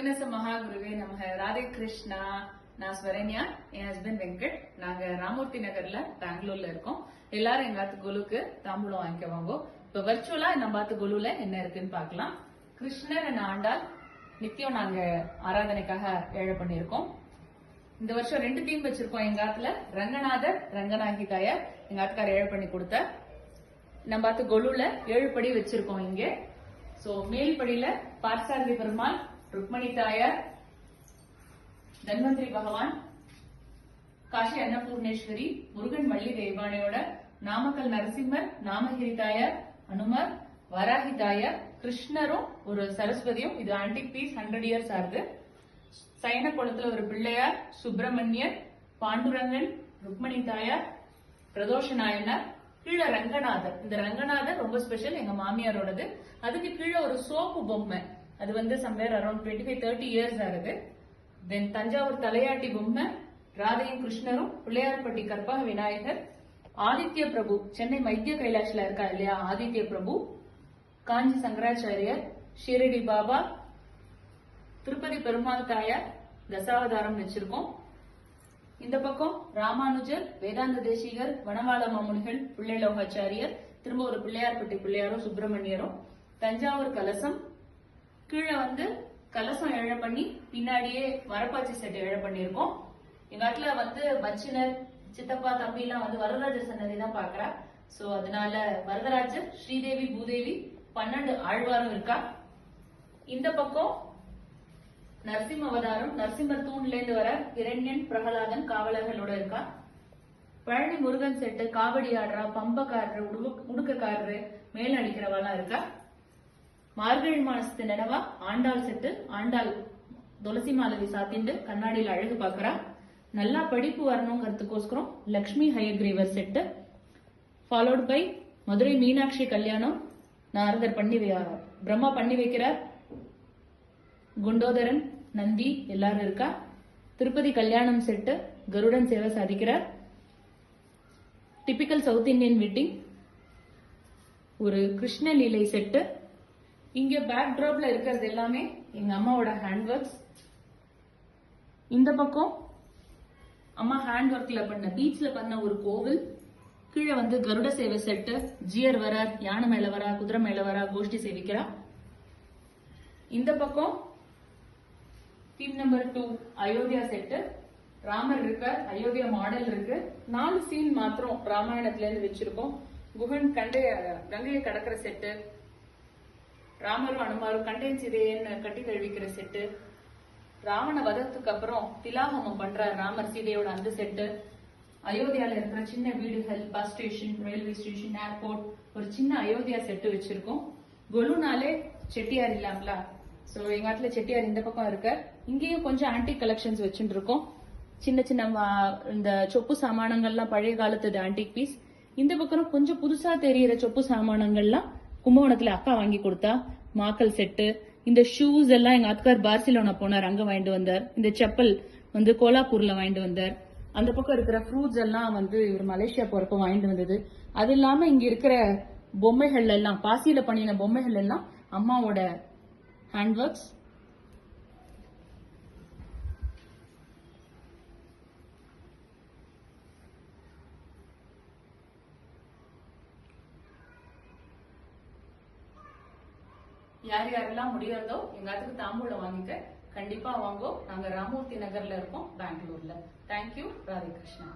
ஜெகன்னச மகாகுருவே நமக. ராதே கிருஷ்ணா. நான் ஸ்வரண்யா, என் ஹஸ்பண்ட் வெங்கட். நாங்க ராமூர்த்தி நகர்ல பெங்களூர்ல இருக்கோம். எல்லாரும் எங்க குலுக்கு தாம்பூலம் வாங்கிக்க வாங்க. இப்ப வர்ச்சுவலா நம்ம பார்த்து குலுல என்ன இருக்குன்னு பாக்கலாம். கிருஷ்ணர் and ஆண்டாள் நித்தியம் நாங்க ஆராதனைக்காக ஏழை பண்ணிருக்கோம். இந்த வருஷம் 2 தீம் வச்சிருக்கோம். எங்க ஆத்துல ரங்கநாதர் ரங்கநாயகி தாயார் எங்க ஆத்துக்கார ஏழை பண்ணி கொடுத்த. நம்ம பார்த்து கொலுல 7 படி வச்சிருக்கோம் இங்க. சோ மேல் படியில பார்த்தசாரதி பெருமாள், ருக்மணி தாயார், தன்வந்திரி பகவான், காஷி அன்னபூர்ணேஸ்வரி, முருகன் வள்ளி தெய்வானையோட, நாமக்கல் நரசிம்மர், நாமகிரி தாயார், அனுமர், வராகி தாயார், கிருஷ்ணரும் ஒரு சரஸ்வதியும். இது ஆன்டிக் பீஸ், 100 இயர்ஸ் ஆகுது. சயன குளத்துல ஒரு பிள்ளையார், சுப்பிரமணியர், பாண்டுரங்கன், ருக்மணி தாயார், பிரதோஷ நாயனார், கீழே ரங்கநாதர். இந்த ரங்கநாதர் ரொம்ப ஸ்பெஷல், எங்க மாமியாரோடது. அதுக்கு கீழே ஒரு சோப்பு பொம்மை, அது வந்து சம்வேர் அரௌண்ட் 25-30 இயர்ஸ் ஆகுது. தென் தஞ்சாவூர் தலையாட்டி பொம்மை, ராதையும் கிருஷ்ணரும், பிள்ளையார்பட்டி கற்பக விநாயகர், ஆதித்ய பிரபு, சென்னை மைத்திய கைலாஷ்ல இருக்கா இல்லையா ஆதித்ய பிரபு, காஞ்சி சங்கராச்சாரியர், ஷீரடி பாபா, திருப்பதி பெருமாள் தாயார், தசாவதாரம் வச்சிருக்கோம். இந்த பக்கம் ராமானுஜர், வேதாந்த தேசிகர், வனவாள மாமுனிகள், பிள்ளைலோகாச்சாரியர், திரும்ப ஒரு பிள்ளையார்பட்டி பிள்ளையாரும் சுப்பிரமணியரும், தஞ்சாவூர் கலசம், கீழே வந்து கலசம் எழ பண்ணி பின்னாடியே வரப்பாச்சி செட் எழ பண்ணிருக்கோம். எங்க இடத்துல வந்து மச்சினர், சித்தப்பா, தம்பி எல்லாம் வந்து வரதராஜர் சன்னதி தான் பாக்குறா. சோ அதனால வரதராஜர், ஸ்ரீதேவி, பூதேவி, 12 ஆழ்வாரும் இருக்கா. இந்த பக்கம் நரசிம்ம அவதாரம், நரசிம்மர் தூண்ல இருந்து வர இரண்யன், பிரகலாதன் காவலர்களோட இருக்கா. பழனி முருகன் செட்டு, காவடி ஆடுறா, பம்பக்காரரு, உடுக்கக்காரரு, மேல அடிக்கிறவாலாம் இருக்கா. மார்கழி மாசத்து நினைவா ஆண்டாள் செட்டு, ஆண்டாள் துளசி மாலவி சாத்திண்டு கண்ணாடியில அழகு பாக்குறா. நல்லா படிப்பு வரணுங்கிறதுக்கோஸ்கரம் Lakshmi Hayagrivar set, followed by Madurai Meenakshi கல்யாணம், நாரதர் பண்ணி பிரம்மா பண்ணி வைக்கிறார், குண்டோதரன், நந்தி எல்லாரும் இருக்கா. திருப்பதி கல்யாணம் செட்டு, கருடன் சேவை சாதிக்கிறார். டிபிக்கல் சவுத் இந்தியன் வெட்டிங், ஒரு கிருஷ்ண லீலை செட்டு. இங்க பேக் டிராப்ல இருக்கிறது எல்லாமே எங்க அம்மாவோட ஹேண்ட் ஒர்க்ஸ். இந்த பக்கம் அம்மா ஹேண்ட் ஒர்க்ல பண்ண, பீச்ல பண்ண ஒரு கோவில். கீழே வந்து கருட சேவை செட்டு, ஜியர் வரார், யானை மேல வரா, குதிரை மேல வரா, கோஷ்டி சேவிக்கிறா. இந்த பக்கம் theme number 2 Ayodhya set, Ramar இருக்கார், அயோத்தியா மாடல் இருக்கு. 4 சீன் மாத்திரம் ராமாயணத்துல இருந்து வச்சிருக்கோம். குகன் கங்கையை கடக்கிற செட்டு, ராமரும் அனுமாரும் கண்டையின் சீதையன்னு கட்டி தழுவிக்கிற செட்டு, ராவண வதத்துக்கு அப்புறம் திலாகமம் பண்ற ராமர் சீதையோட அந்த செட்டு, அயோத்தியால இருக்கிற சின்ன வீடுகள், bus station, railway station, airport, ஒரு சின்ன அயோத்தியா செட்டு வச்சிருக்கோம். கொலுனாலே செட்டியார் இல்லாமல, சோ எங்க இடத்துல செட்டியார் இந்த பக்கம் இருக்க. இங்கேயும் கொஞ்சம் ஆன்டிக் கலெக்ஷன்ஸ் வச்சுட்டு இருக்கோம். சின்ன சின்ன இந்த சொப்பு சாமானங்கள்லாம் பழைய காலத்து ஆன்டிக் பீஸ். இந்த பக்கம் கொஞ்சம் புதுசா தெரியிற சொப்பு சாமானங்கள்லாம் கும்பகோணத்துல அக்கா வாங்கி கொடுத்தா. மாக்கல் செட்டு, இந்த ஷூஸ் எல்லாம் எங்க ஆத்துக்கார் பார்சிலோனா போனார், அங்க வாங்கிட்டு வந்தார். இந்த செப்பல் வந்து கோலாப்பூர்ல வாங்கிட்டு வந்தார். அந்த பக்கம் இருக்கிற ஃப்ரூட்ஸ் எல்லாம் வந்து இவர் மலேசியா போறப்ப வாங்கிட்டு வந்தது. அது இல்லாம இங்க இருக்கிற பொம்மைகள் எல்லாம், பாசியில பண்ணின பொம்மைகள் எல்லாம் அம்மாவோட ஹேண்ட் ஒர்க்ஸ். யார் யாரெல்லாம் முடியாதோ எங்காத்துக்கு தாம்பூலம் வாங்கிக்க கண்டிப்பா வாங்கோ. நாங்க ராமூர்த்தி நகர்ல இருக்கோம், பெங்களூர்ல. தேங்க்யூ. ராதே கிருஷ்ணா.